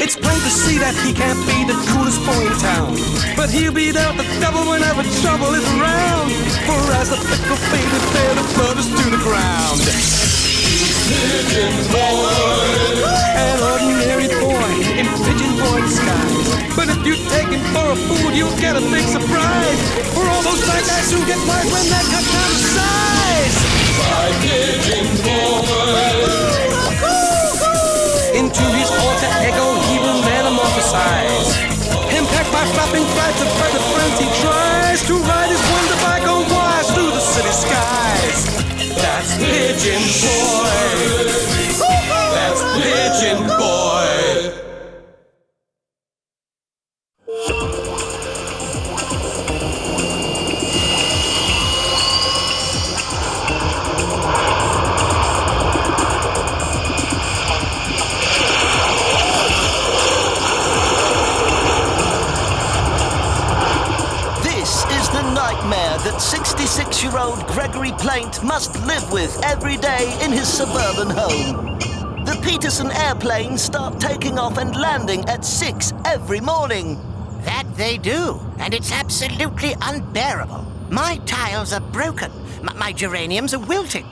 It's plain to see that he can't be the coolest boy in town, but he'll be there at the double whenever trouble is around. For as the fickle faded bear the brothers to the ground. Pigeon Boy, an ordinary boy in Pigeon Boy disguise. But if you take him for a fool, you'll get a big surprise. For all those bad guys who get wise when that cut comes size. By Pigeon Boy. Into his alter ego he will metamorphosize. Impact by flapping flights of feathered friends he tries to ride his wonder bike on wires through the city skies. That's Pigeon Boy. That's Pigeon Boy. That 66-year-old Gregory Plaint must live with every day in his suburban home. The Peterson airplanes start taking off and landing at 6 every morning. That they do, and it's absolutely unbearable. My tiles are broken. My geraniums are wilting.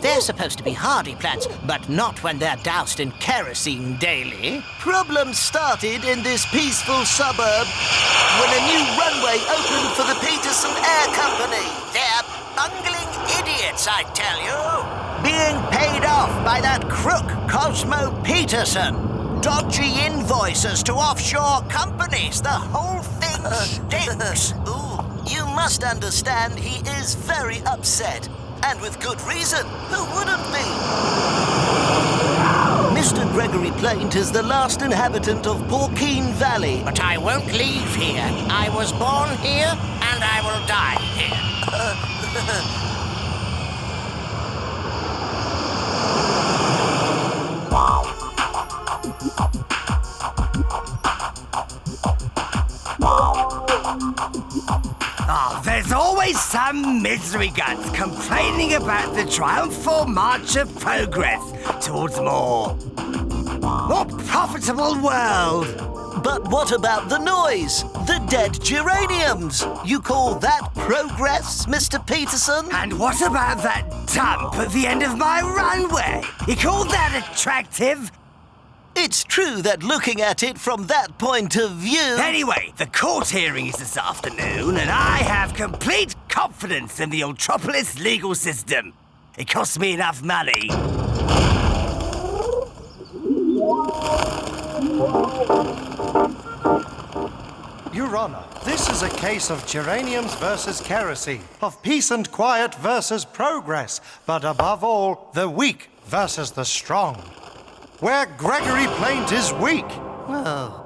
They're supposed to be hardy plants, but not when they're doused in kerosene daily. Problems started in this peaceful suburb when a new runway opened for the Peterson Air Company. They're bungling idiots, I tell you. Being paid off by that crook Cosmo Peterson. Dodgy invoices to offshore companies. The whole thing stinks. Ooh, you must understand he is very upset. And with good reason. Who wouldn't be? Mr. Gregory Plaint is the last inhabitant of Porkine Valley. But I won't leave here. I was born here, and I will die here. There's always some misery guts complaining about the triumphal march of progress towards more profitable world. But what about the noise? The dead geraniums? You call that progress, Mr. Peterson? And what about that dump at the end of my runway? You call that attractive? It's true that looking at it from that point of view... Anyway, the court hearing is this afternoon, and I have complete confidence in the Ultrapolis legal system. It costs me enough money. Your Honor, this is a case of geraniums versus kerosene, of peace and quiet versus progress, but above all, the weak versus the strong. Where Gregory Plaint is weak. Well...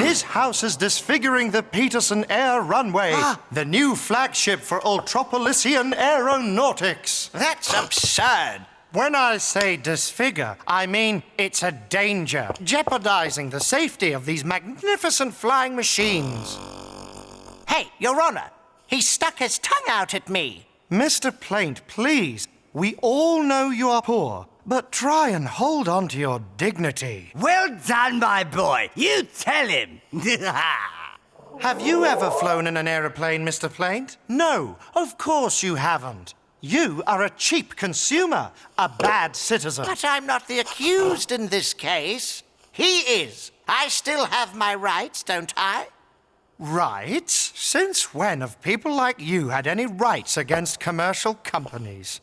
His house is disfiguring the Peterson Air Runway, the new flagship for Ultrapolisian aeronautics. That's absurd. When I say disfigure, I mean it's a danger, jeopardizing the safety of these magnificent flying machines. Hey, Your Honor, he stuck his tongue out at me. Mr. Plaint, please, we all know you are poor. But try and hold on to your dignity. Well done, my boy. You tell him. Have you ever flown in an aeroplane, Mr. Plaint? No, of course you haven't. You are a cheap consumer, a bad citizen. But I'm not the accused in this case. He is. I still have my rights, don't I? Rights? Since when have people like you had any rights against commercial companies?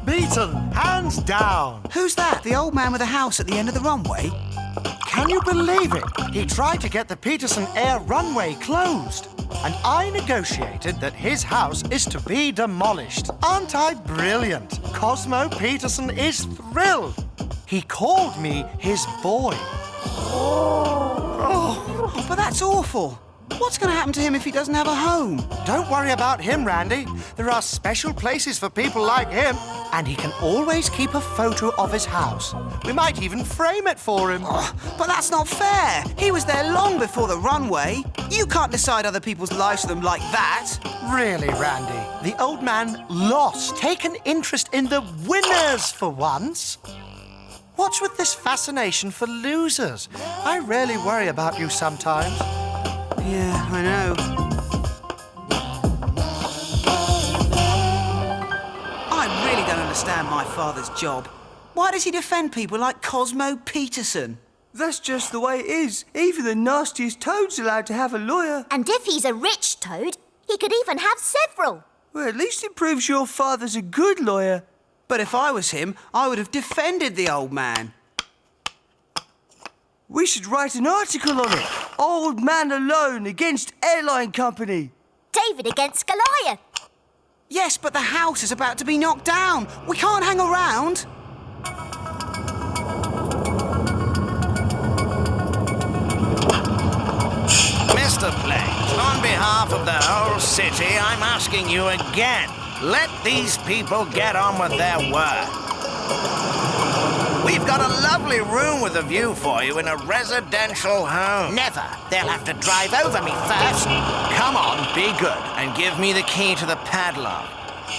Beaten, hands down. Who's that? The old man with the house at the end of the runway? Can you believe it? He tried to get the Peterson Air Runway closed. And I negotiated that his house is to be demolished. Aren't I brilliant? Cosmo Peterson is thrilled. He called me his boy. Oh, but that's awful. What's going to happen to him if he doesn't have a home? Don't worry about him, Randy. There are special places for people like him. And he can always keep a photo of his house. We might even frame it for him. Oh, but that's not fair. He was there long before the runway. You can't decide other people's lives for them like that. Really, Randy? The old man lost. Take an interest in the winners for once. What's with this fascination for losers? I really worry about you sometimes. Yeah, I know. I really don't understand my father's job. Why does he defend people like Cosmo Peterson? That's just the way it is. Even the nastiest toad's allowed to have a lawyer. And if he's a rich toad, he could even have several. Well, at least it proves your father's a good lawyer. But if I was him, I would have defended the old man. We should write an article on it. Old Man Alone against airline company. David against Goliath. Yes, but the house is about to be knocked down. We can't hang around. Mr. Plate, on behalf of the whole city, I'm asking you again. Let these people get on with their work. We've got a lovely room with a view for you in a residential home. Never. They'll have to drive over me first. Come on, be good, and give me the key to the padlock.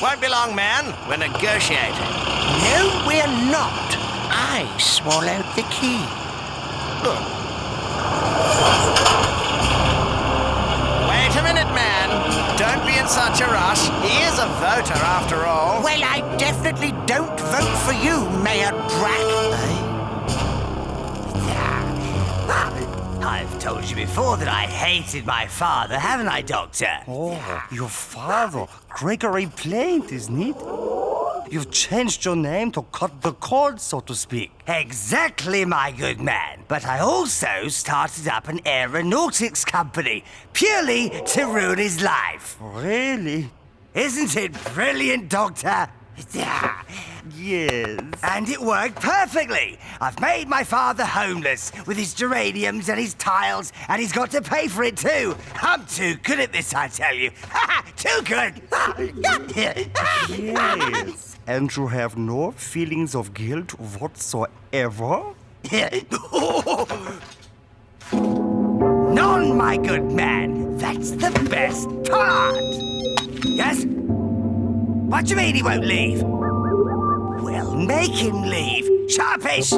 Won't be long, man. We're negotiating. No, we're not. I swallowed the key. Look. Wait a minute, man. Don't be in such a rush. He is a voter, after all. Well, I definitely don't vote for you, Mayor Brack. I've told you before that I hated my father, haven't I, Doctor? Oh, your father, Gregory Plaint, isn't it? You've changed your name to cut the cord, so to speak. Exactly, my good man. But I also started up an aeronautics company, purely to ruin his life. Really? Isn't it brilliant, Doctor? Yes. And it worked perfectly. I've made my father homeless with his geraniums and his tiles, and he's got to pay for it too. I'm too good at this, I tell you. Too good. Yes. And you have no feelings of guilt whatsoever? None, my good man. That's the best part. Yes? What do you mean he won't leave? Well, make him leave. Sharpish!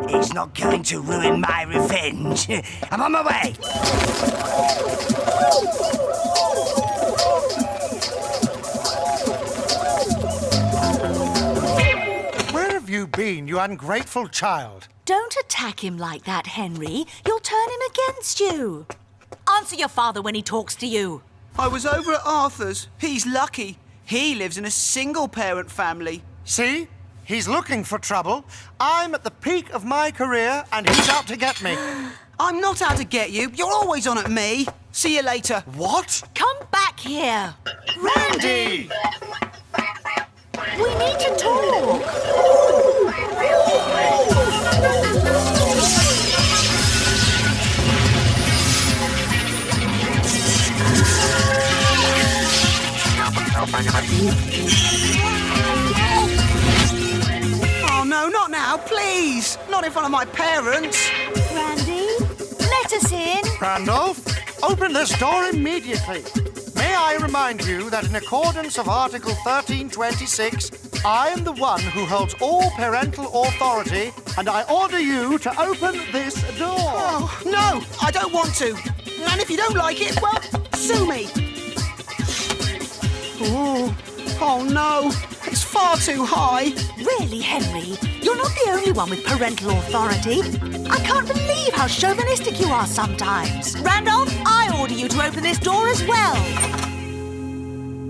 He's not going to ruin my revenge. I'm on my way. Where have you been, you ungrateful child? Don't attack him like that, Henry. You'll turn him against you. Answer your father when he talks to you. I was over at Arthur's. He's lucky. He lives in a single-parent family. See? He's looking for trouble. I'm at the peak of my career, and he's out to get me. I'm not out to get you. You're always on at me. See you later. What? Come back here. Randy! We need to talk. Oh, no, not now, please. Not in front of my parents. Randy, let us in. Randolf, open this door immediately. May I remind you that in accordance of Article 1326, I am the one who holds all parental authority, and I order you to open this door. Oh, no, I don't want to. And if you don't like it, well, sue me. Ooh. Oh, no. It's far too high. Really, Henry? You're not the only one with parental authority. I can't believe how chauvinistic you are sometimes. Randolph, I order you to open this door as well.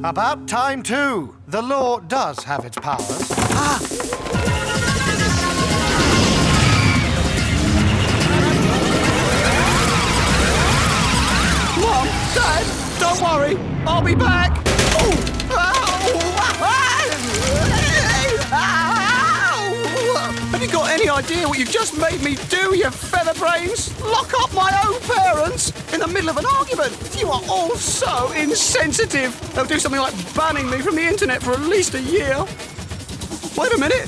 About time, too. The law does have its powers. Mom, Dad, don't worry. I'll be back. Have you got any idea what you've just made me do, you featherbrains? Lock up my own parents in the middle of an argument. You are all so insensitive. They'll do something like banning me from the internet for at least a year. Wait a minute.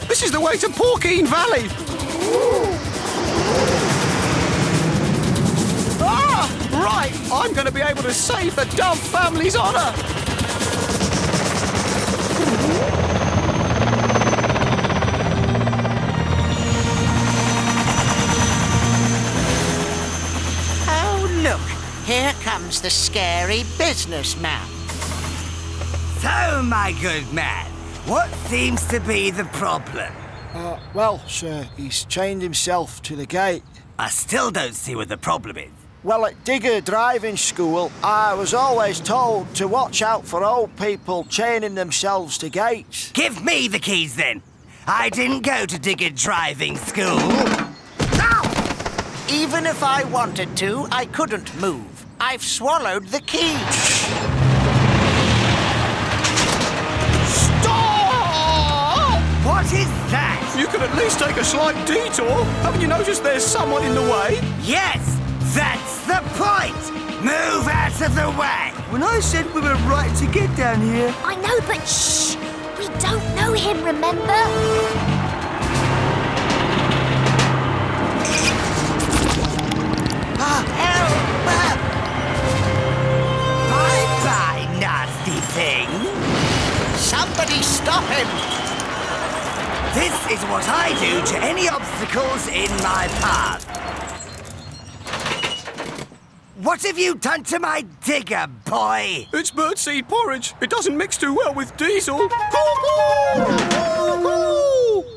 This is the way to Porkine Valley. Ah, right. I'm going to be able to save the Dove family's honour. Oh, look. Here comes the scary businessman. So, my good man, what seems to be the problem? Well, sir, he's chained himself to the gate. I still don't see what the problem is. Well, at Digger Driving School, I was always told to watch out for old people chaining themselves to gates. Give me the keys, then. I didn't go to Digger Driving School. Even if I wanted to, I couldn't move. I've swallowed the key. Stop! What is that? You could at least take a slight detour. Haven't you noticed there's someone in the way? Yes, that's the point. Move out of the way. When I said we were right to get down here... I know, but shh! We don't know him, remember? Bye-bye, nasty thing. Somebody stop him! This is what I do to any obstacles in my path. What have you done to my digger, boy? It's birdseed porridge. It doesn't mix too well with diesel.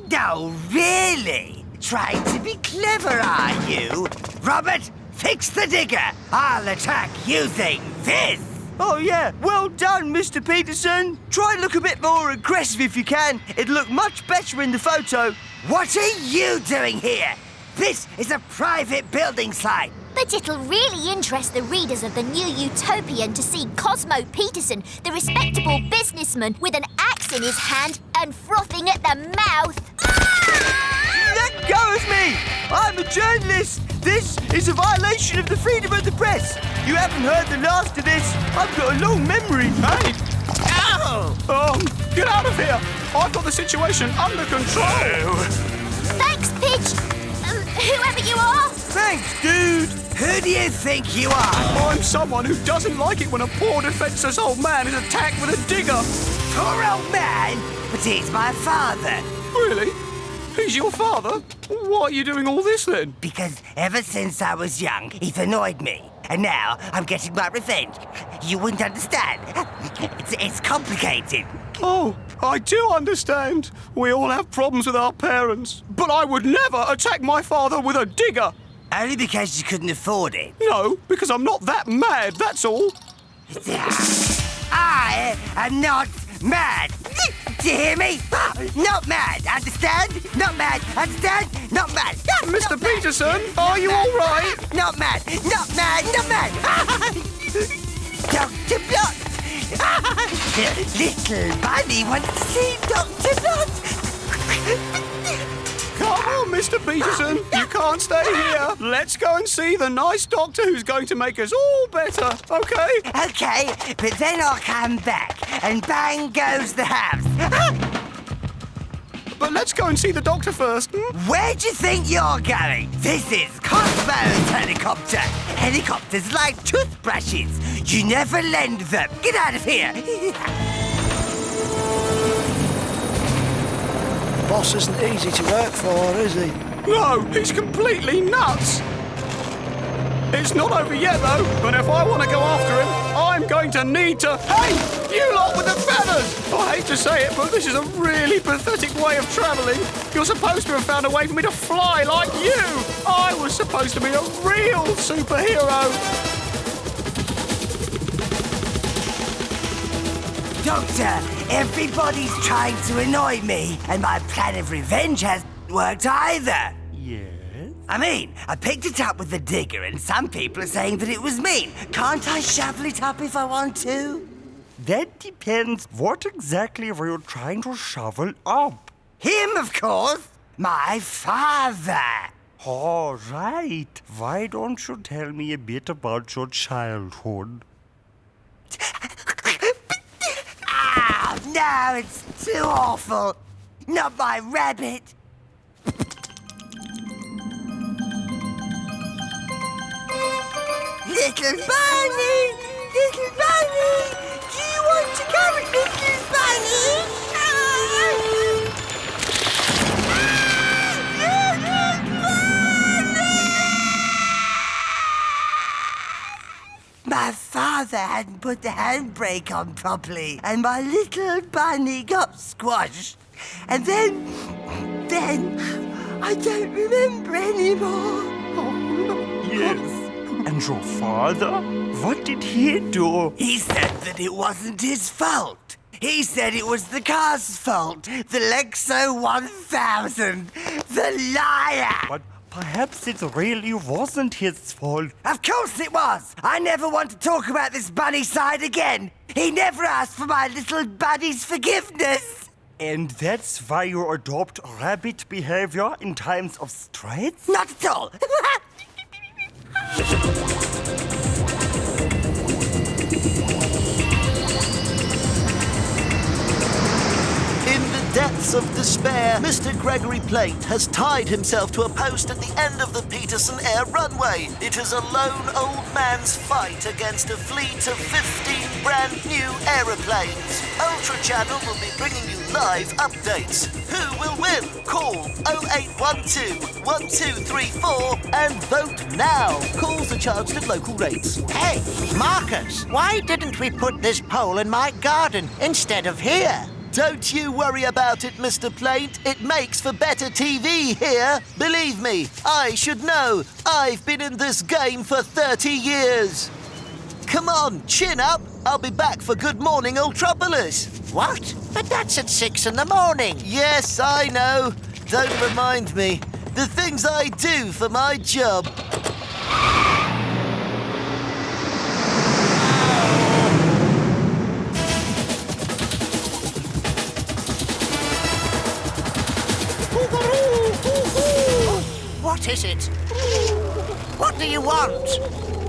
No, really? Trying to be clever, are you? Robert, fix the digger. I'll attack using this. Oh, yeah. Well done, Mr. Peterson. Try and look a bit more aggressive if you can. It'll look much better in the photo. What are you doing here? This is a private building site. But it'll really interest the readers of the New Utopian to see Cosmo Peterson, the respectable businessman with an axe in his hand and frothing at the mouth. Let go of me! I'm a journalist. This is a violation of the freedom of the press. You haven't heard the last of this. I've got a long memory. Hey! Ow! Get out of here! I've got the situation under control! Thanks, Pidge. Whoever you are. Thanks, dude. Who do you think you are? I'm someone who doesn't like it when a poor defenceless old man is attacked with a digger! Poor old man, but he's my father. Really? He's your father? Why are you doing all this then? Because ever since I was young, he's annoyed me. And now I'm getting my revenge. You wouldn't understand. It's complicated. Oh, I do understand. We all have problems with our parents. But I would never attack my father with a digger. Only because you couldn't afford it. No, because I'm not that mad, that's all. I am not mad. Do you hear me? Not mad, understand? Not mad, understand? Not mad. Mr. Peterson, are you all right? Not mad, not mad, not mad. Dr. Blot. Little Bunny wants to see Dr. Blot. Come on, Mr. Peterson. You can't stay here. Let's go and see the nice doctor who's going to make us all better, okay? Okay, but then I'll come back and bang goes the house. But let's go and see the doctor first. Where do you think you're going? This is Cosmo's helicopter. Helicopters like toothbrushes. You never lend them. Get out of here. Boss isn't easy to work for, is he? No, he's completely nuts. It's not over yet, though. And if I want to go after him, I'm going to need to... Hey, you lot with the feathers! I hate to say it, but this is a really pathetic way of travelling. You're supposed to have found a way for me to fly like you. I was supposed to be a real superhero. Doctor, everybody's trying to annoy me, and my plan of revenge hasn't worked either. Yes? I mean, I picked it up with the digger, and some people are saying that it was me. Can't I shovel it up if I want to? That depends. What exactly were you trying to shovel up? Him, of course. My father. All right. Why don't you tell me a bit about your childhood? No, it's too awful. Not my rabbit. Little bunny, do you want to come, little bunny? My father hadn't put the handbrake on properly, and my little bunny got squashed. And then, I don't remember anymore. Yes. And your father? What did he do? He said that it wasn't his fault. He said it was the car's fault. The Lexo 1000. The liar! But perhaps it really wasn't his fault. Of course it was! I never want to talk about this bunny side again. He never asked for my little bunny's forgiveness. And that's why you adopt rabbit behavior in times of stress? Not at all. In the depths of despair, Mr. Gregory Plaint has tied himself to a post at the end of the Peterson Air runway. It is a lone old man's fight against a fleet of 15 brand new aeroplanes. Ultra Channel will be bringing you live updates. Who will win? Call 0812 1234 and vote now. Calls are charged at local rates. Hey, Marcus, why didn't we put this pole in my garden instead of here? Don't you worry about it, Mr. Plaint. It makes for better TV here. Believe me, I should know. I've been in this game for 30 years. Come on, chin up. I'll be back for Good Morning Ultrapolis. What? But that's at 6 in the morning. Yes, I know. Don't remind me. The things I do for my job. What is it? What do you want?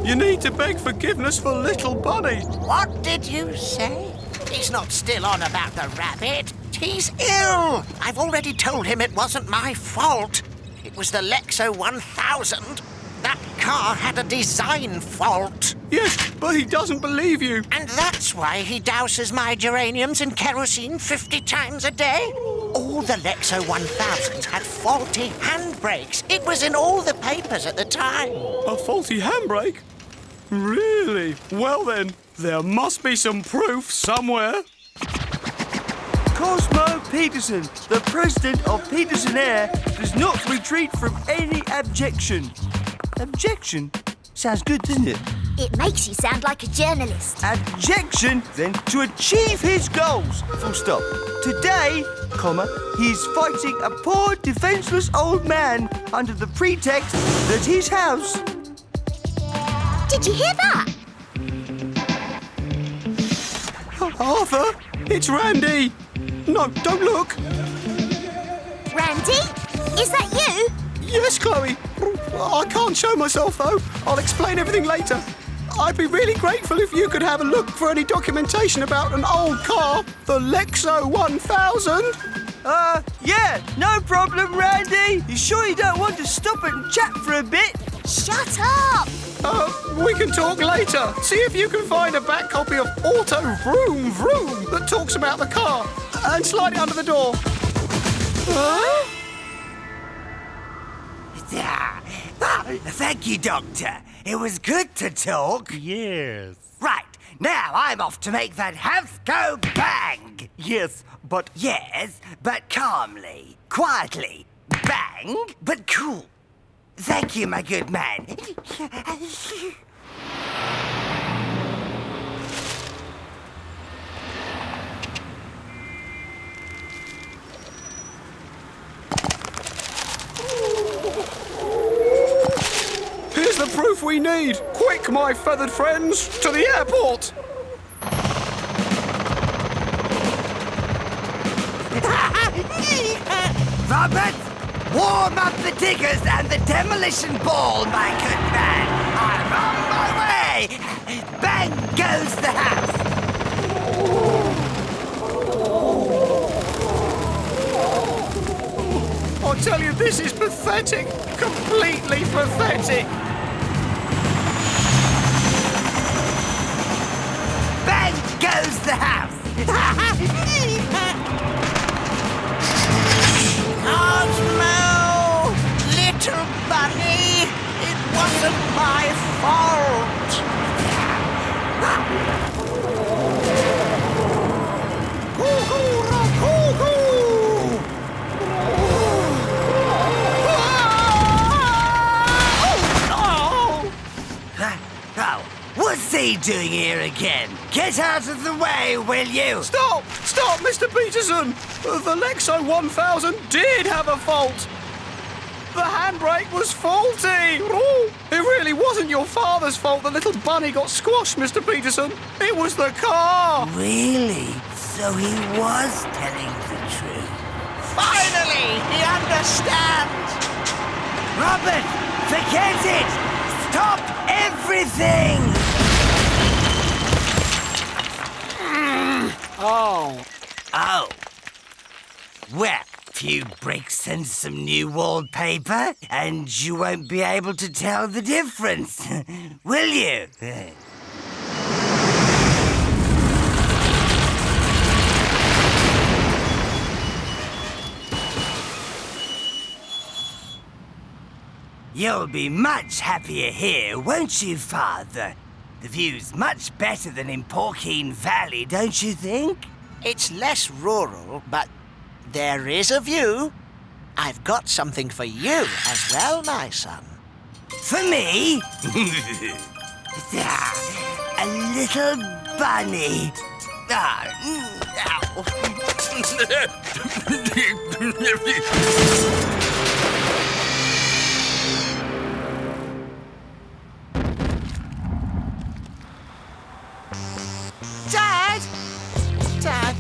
You need to beg forgiveness for little Bunny. What did you say? He's not still on about the rabbit. He's ill. I've already told him it wasn't my fault. It was the Lexo 1000. That car had a design fault. Yes, but he doesn't believe you. And that's why he douses my geraniums in kerosene 50 times a day. All the Lexo 1000s had faulty handbrakes. It was in all the papers at the time. A faulty handbrake? Really? Well then, there must be some proof somewhere. Cosmo Peterson, the president of Peterson Air, does not retreat from any objection. Objection? Sounds good, doesn't it? It makes you sound like a journalist. Objection, then, to achieve his goals. Full stop. Today, comma, he's fighting a poor, defenseless old man under the pretext that his house... Did you hear that? Arthur, it's Randy. No, don't look. Randy? Is that you? Yes, Chloe. I can't show myself, though. I'll explain everything later. I'd be really grateful if you could have a look for any documentation about an old car, the Lexo 1000. Yeah, no problem, Randy. You sure you don't want to stop and chat for a bit? Shut up! We can talk later. See if you can find a back copy of Auto Vroom Vroom that talks about the car and slide it under the door. Huh? Thank you, Doctor. It was good to talk. Yes. Right, now I'm off to make that house go bang. Yes, but... Yes, but calmly, quietly. Bang, but cool. Thank you, my good man. Here's the proof we need. Quick, my feathered friends, to the airport. Robert, warm up the diggers and the demolition ball, my good man. I'm on my way. Bang goes the house. I tell you, this is pathetic. Completely pathetic. Bang goes the house. Cosmo! Little bunny! It wasn't my fault! Oh, what's he doing here again? Get out of the way, will you? Stop! Stop, Mr. Peterson! The Lexo 1000 did have a fault! The handbrake was faulty! Ooh, it really wasn't your father's fault the little bunny got squashed, Mr. Peterson. It was the car! Really? So he was telling the truth. Finally! He understands! Robert, forget it! Stop everything! Oh. Oh. Well, few bricks and some new wallpaper, and you won't be able to tell the difference, will you? You'll be much happier here, won't you, Father? The view's much better than in Porkine Valley, don't you think? It's less rural, but there is a view. I've got something for you as well, my son. For me? A little bunny. Dad! Dad!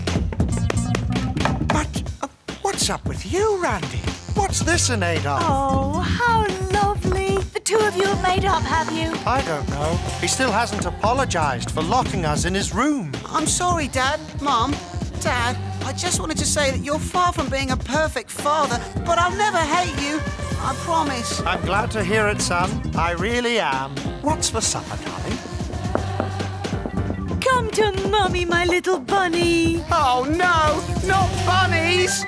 What's up with you, Randy? What's this in aid of? Oh, how lovely. The two of you have made up, have you? I don't know. He still hasn't apologized for locking us in his room. I'm sorry, Dad. Mum. Dad, I just wanted to say that you're far from being a perfect father, but I'll never hate you. I promise. I'm glad to hear it, son. I really am. What's for supper, darling? Come to Mummy, my little bunny. Oh, no! Not bunnies!